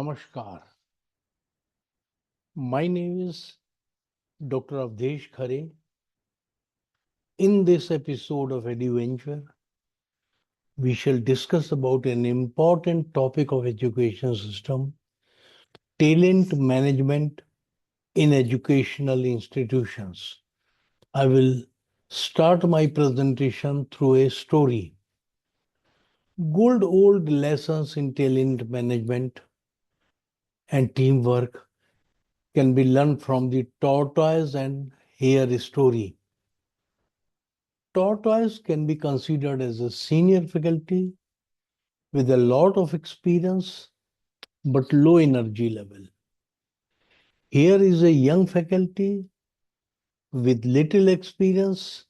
Namaskar. My name is Dr. Avadhesh Khare. In this episode of EduVenture, we shall discuss about an important topic of education system, talent management in educational institutions. I will start my presentation through a story. Good old lessons in talent management and teamwork can be learned from the tortoise and hare story. Tortoise can be considered as a senior faculty with a lot of experience but low energy level. Here is a young faculty with little experience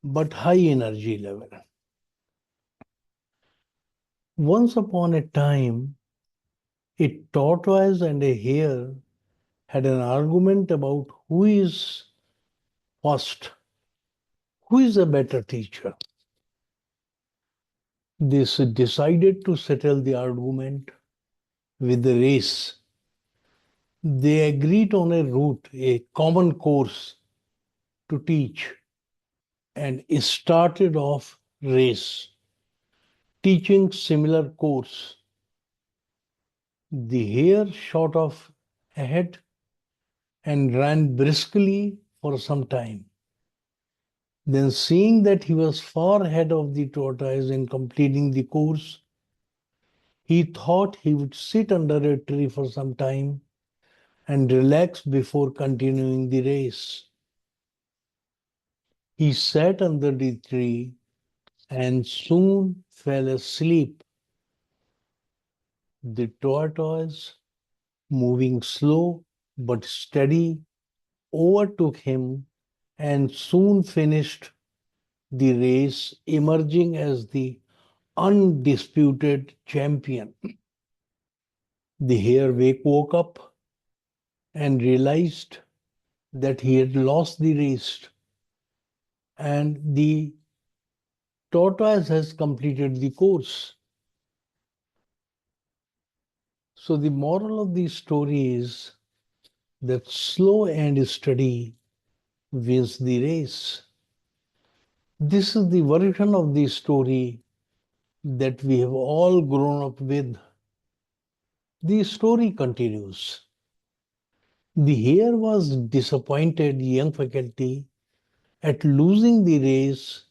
but high energy level. Once upon a time, a tortoise and a hare had an argument about who is first, who is a better teacher. They decided to settle the argument with a race. They agreed on a route, a common course to teach, and started off race, teaching similar course. The hare shot off ahead and ran briskly for some time. Then, seeing that he was far ahead of the tortoise in completing the course, he thought he would sit under a tree for some time and relax before continuing the race. He sat under the tree and soon fell asleep. The tortoise, moving slow but steady, overtook him and soon finished the race, emerging as the undisputed champion. The hare woke up and realized that he had lost the race, and the tortoise has completed the course. So the moral of the story is that slow and steady wins the race. This is the version of the story that we have all grown up with. The story continues. The hare was disappointed young faculty at losing the race,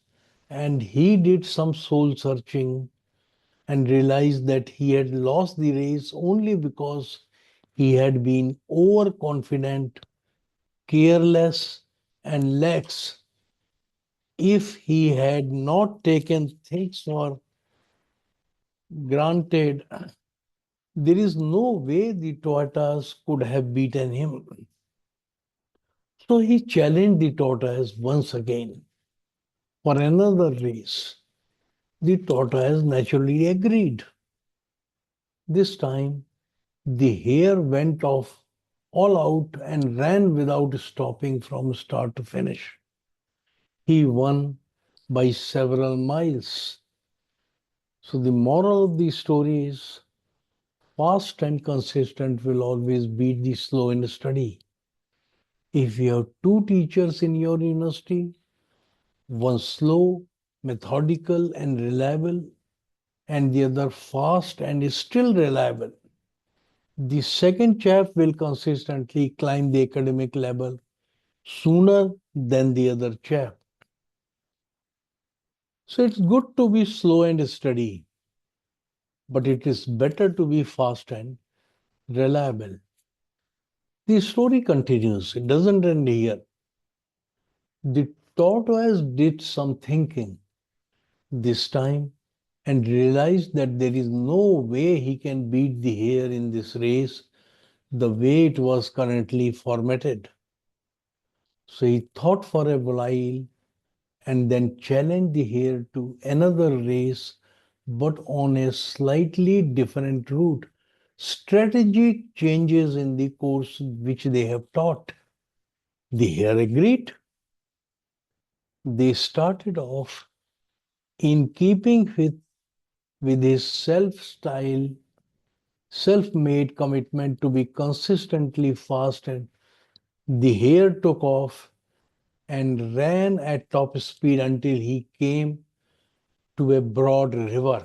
and he did some soul searching and realized that he had lost the race only because he had been overconfident, careless, and lax. If he had not taken things for granted, there is no way the tortoise could have beaten him. So he challenged the tortoise once again for another race. The tortoise naturally agreed. This time, the hare went off all out and ran without stopping from start to finish. He won by several miles. So the moral of the story is fast and consistent will always beat the slow and steady. If you have two teachers in your university, one slow, methodical, and reliable, and the other fast and still reliable, the second chap will consistently climb the academic level sooner than the other chap. So it's good to be slow and steady, but it is better to be fast and reliable. The story continues, it doesn't end here. The tortoise did some thinking this time and realized that there is no way he can beat the hare in this race the way it was currently formatted. So he thought for a while and then challenged the hare to another race, but on a slightly different route. Strategic changes in the course which they have taught. The hare agreed. They started off in keeping with his self-style self-made commitment to be consistently fast, and the hare took off and ran at top speed until he came to a broad river.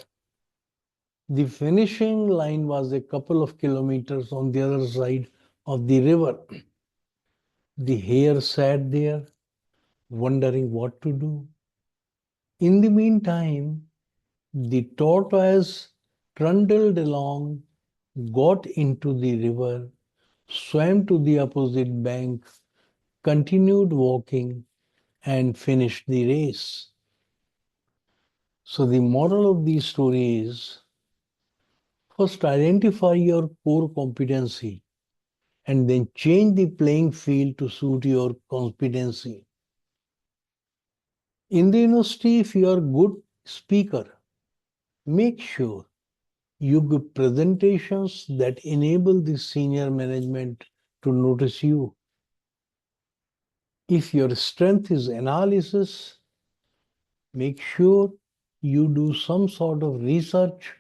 The finishing line was a couple of kilometers on the other side of the river. The hare sat there, wondering what to do. In the meantime, the tortoise trundled along, got into the river, swam to the opposite bank, continued walking, and finished the race. So, the moral of the story is first identify your core competency and then change the playing field to suit your competency. In the university, if you are a good speaker, make sure you give presentations that enable the senior management to notice you. If your strength is analysis, make sure you do some sort of research,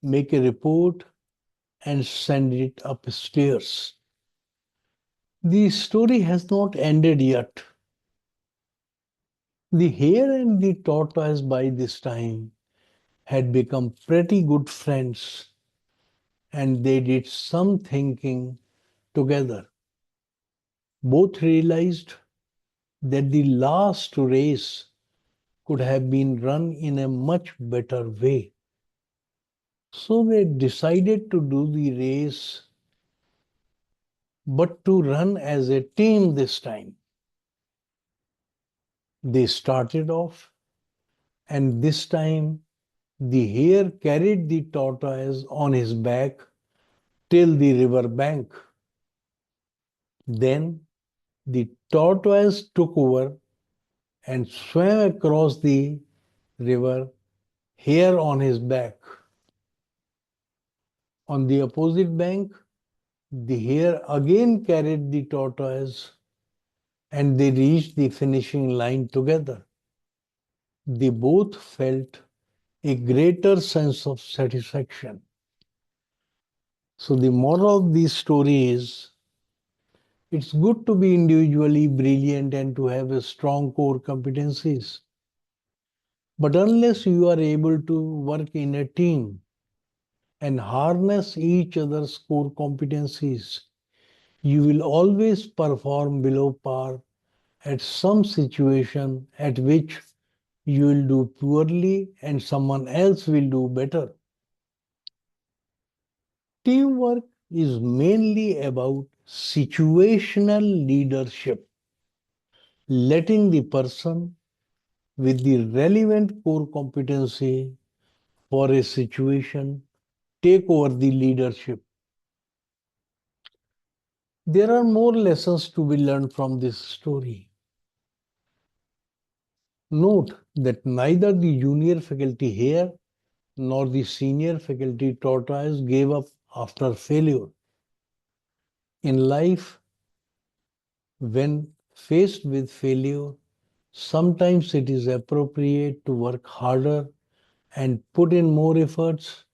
make a report, and send it upstairs. The story has not ended yet. The hare and the tortoise by this time had become pretty good friends, and they did some thinking together. Both realized that the last race could have been run in a much better way. So they decided to do the race, but to run as a team this time. They started off, and this time the hare carried the tortoise on his back till the river bank. Then the tortoise took over and swam across the river, hare on his back. On the opposite bank, the hare again carried the tortoise, and they reached the finishing line together. They both felt a greater sense of satisfaction. So, the moral of this story is it's good to be individually brilliant and to have a strong core competencies. But unless you are able to work in a team and harness each other's core competencies, you will always perform below par at some situation at which you will do poorly and someone else will do better. Teamwork is mainly about situational leadership, letting the person with the relevant core competency for a situation take over the leadership. There are more lessons to be learned from this story. Note that neither the junior faculty hare nor the senior faculty tortoise gave up after failure. In life, when faced with failure, sometimes it is appropriate to work harder and put in more efforts.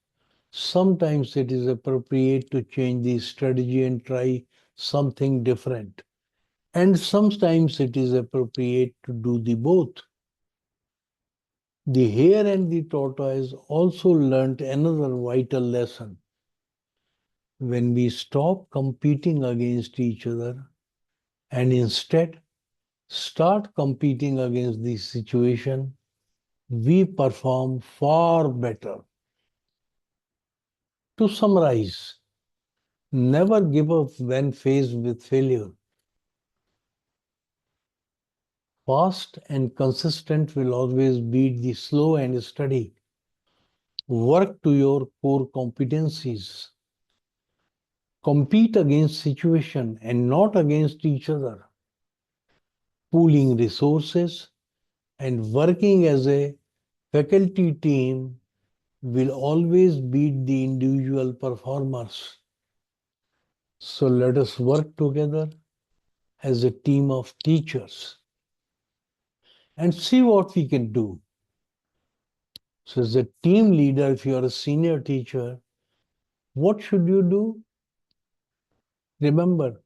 Sometimes it is appropriate to change the strategy and try something different. And sometimes it is appropriate to do the both. The hare and the tortoise also learnt another vital lesson. When we stop competing against each other and instead start competing against the situation, we perform far better. To summarize, never give up when faced with failure. Fast and consistent will always beat the slow and steady. Work to your core competencies. Compete against situation and not against each other. Pooling resources and working as a faculty team will always beat the individual performers. So let us work together as a team of teachers and see what we can do. So as a team leader, if you are a senior teacher, What should you do? Remember,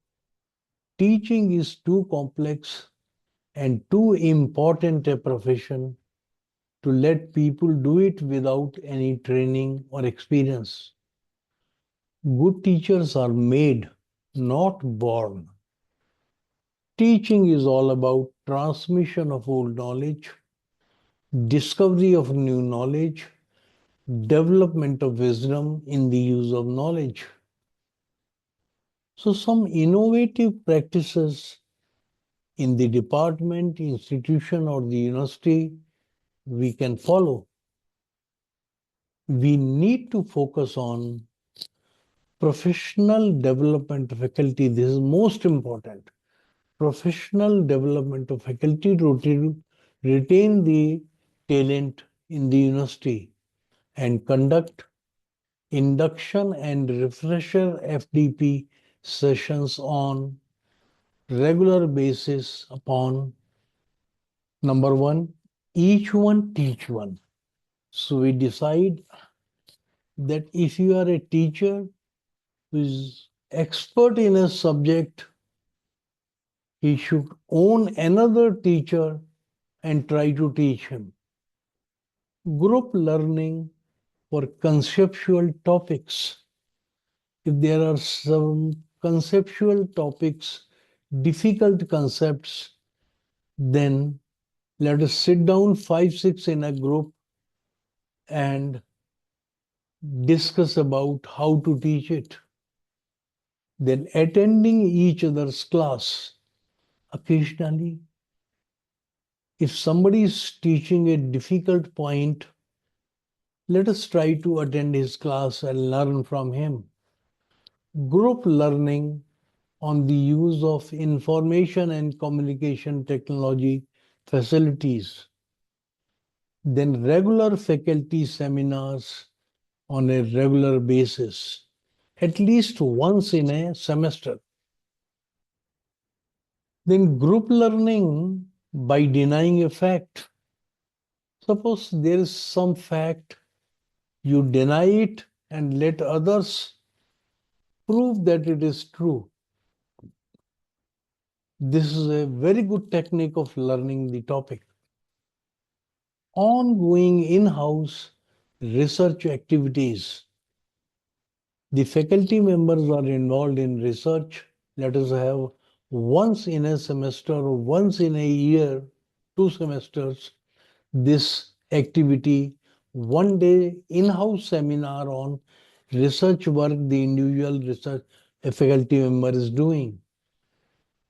teaching is too complex and too important a profession to let people do it without any training or experience. Good teachers are made, not born. Teaching is all about transmission of old knowledge, discovery of new knowledge, development of wisdom in the use of knowledge. So, some innovative practices in the department, institution, or the university we can follow. We need to focus on professional development of faculty. This is most important. Professional development of faculty to retain the talent in the university and conduct induction and refresher FDP sessions on regular basis upon number one, each one teach one. So we decide that if you are a teacher who is expert in a subject, he should own another teacher and try to teach him. Group learning for conceptual topics. If there are some conceptual topics, difficult concepts, then let us sit down 5, 6 in a group and discuss about how to teach it. Then attending each other's class occasionally. If somebody is teaching a difficult point, let us try to attend his class and learn from him. Group learning on the use of information and communication technology facilities. Then regular faculty seminars on a regular basis, at least once in a semester. Then group learning by denying a fact. Suppose there is some fact, you deny it and let others prove that it is true. This is a very good technique of learning the topic. Ongoing in-house research activities. The faculty members are involved in research. Let us have once in a semester or once in a year, 2 semesters, this activity, one day in-house seminar on research work the individual research a faculty member is doing.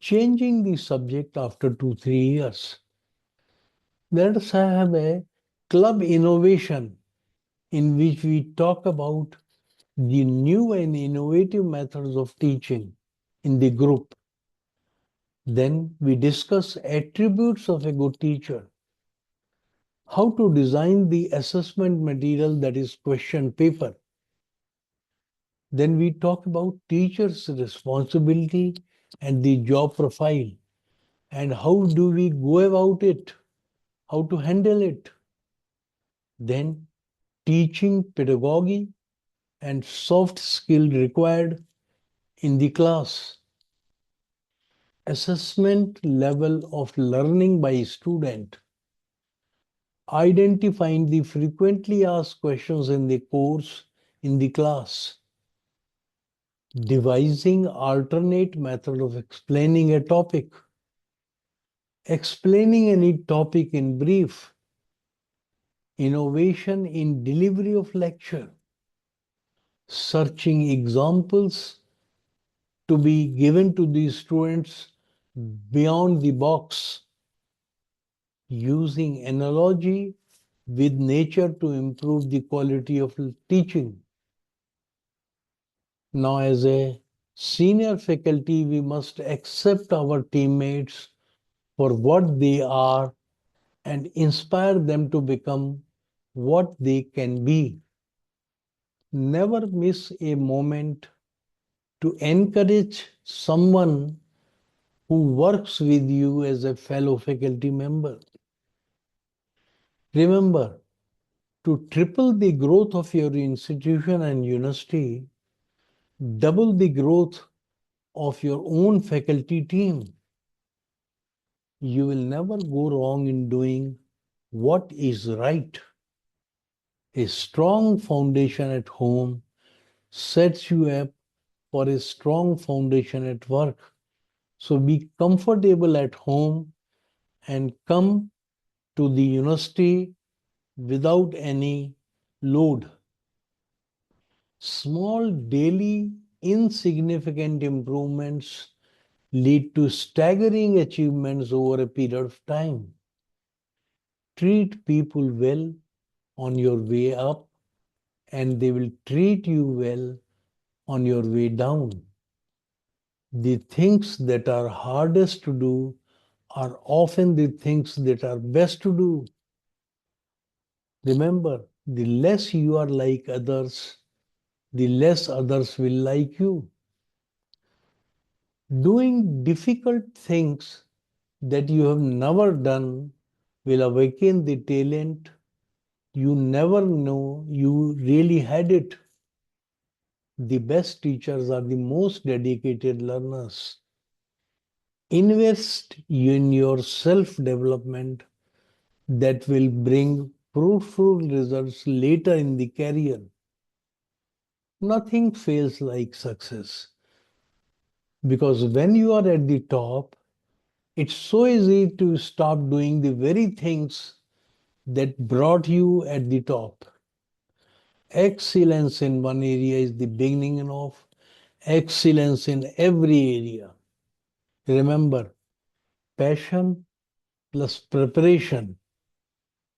Changing the subject after 2, 3 years. Let us have a club innovation in which we talk about the new and innovative methods of teaching in the group. Then we discuss attributes of a good teacher, how to design the assessment material that is question paper. Then we talk about teachers' responsibility and the job profile and how do we go about it, how to handle it. Then teaching pedagogy and soft skill required in the class. Assessment level of learning by student. Identifying the frequently asked questions in the course in the class. Devising alternate method of explaining a topic. Explaining any topic in brief. Innovation in delivery of lecture. Searching examples to be given to the students beyond the box. Using analogy with nature to improve the quality of teaching. Now, as a senior faculty, we must accept our teammates for what they are and inspire them to become what they can be. Never miss a moment to encourage someone who works with you as a fellow faculty member. Remember, to triple the growth of your institution and university, double the growth of your own faculty team. You will never go wrong in doing what is right. A strong foundation at home sets you up for a strong foundation at work. So be comfortable at home and come to the university without any load. Small daily insignificant improvements lead to staggering achievements over a period of time. Treat people well on your way up, and they will treat you well on your way down. The things that are hardest to do are often the things that are best to do. Remember, the less you are like others, the less others will like you. Doing difficult things that you have never done will awaken the talent you never know you really had it. The best teachers are the most dedicated learners. Invest in your self-development that will bring fruitful results later in the career. Nothing feels like success because when you are at the top, it's so easy to stop doing the very things that brought you at the top. Excellence in one area is the beginning of excellence in every area. Remember, passion plus preparation.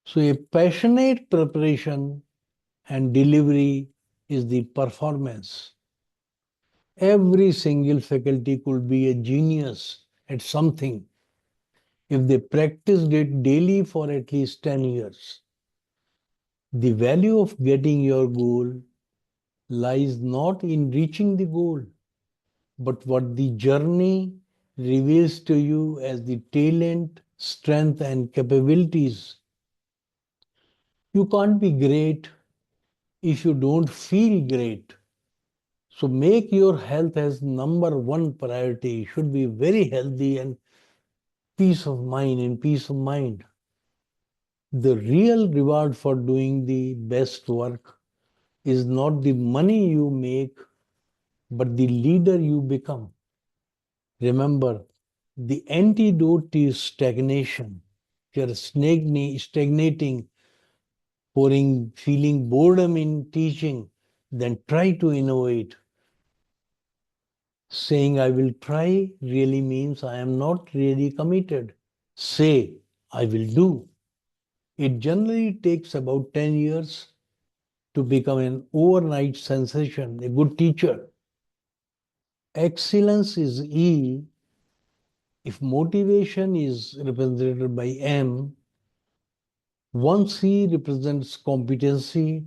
So, a passionate preparation and delivery is the performance. Every single faculty could be a genius at something if they practiced it daily for at least 10 years. The value of getting your goal lies not in reaching the goal, but what the journey reveals to you as the talent, strength, and capabilities. You can't be great if you don't feel great. So make your health as number one priority. You should be very healthy and peace of mind and peace of mind. The real reward for doing the best work is not the money you make, but the leader you become. Remember, the antidote is stagnation. If you're stagnating, pouring, feeling boredom in teaching, then try to innovate. Saying I will try really means I am not really committed. Say I will do. It generally takes about 10 years to become an overnight sensation, a good teacher. Excellence is E. If motivation is represented by M, one C represents competency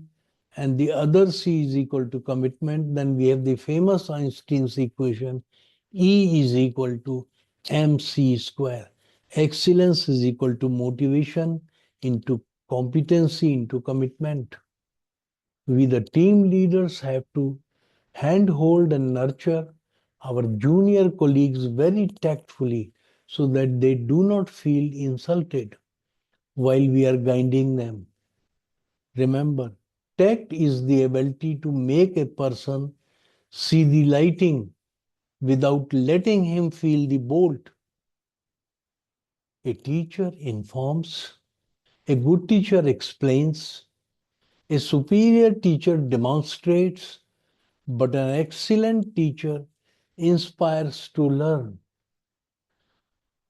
and the other C is equal to commitment, then we have the famous Einstein's equation E is equal to mc square. Excellence is equal to motivation into competency into commitment. We, the team leaders, have to handhold and nurture our junior colleagues very tactfully so that they do not feel insulted while we are guiding them. Remember, tact is the ability to make a person see the lighting without letting him feel the bolt. A teacher informs, a good teacher explains, a superior teacher demonstrates, but an excellent teacher inspires to learn.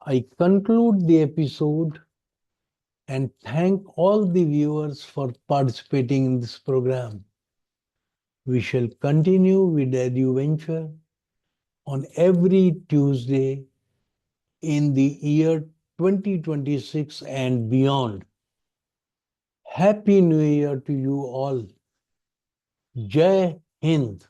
I conclude the episode and thank all the viewers for participating in this program. We shall continue with EduVenture on every Tuesday in the year 2026 and beyond. Happy New Year to you all. Jai Hind.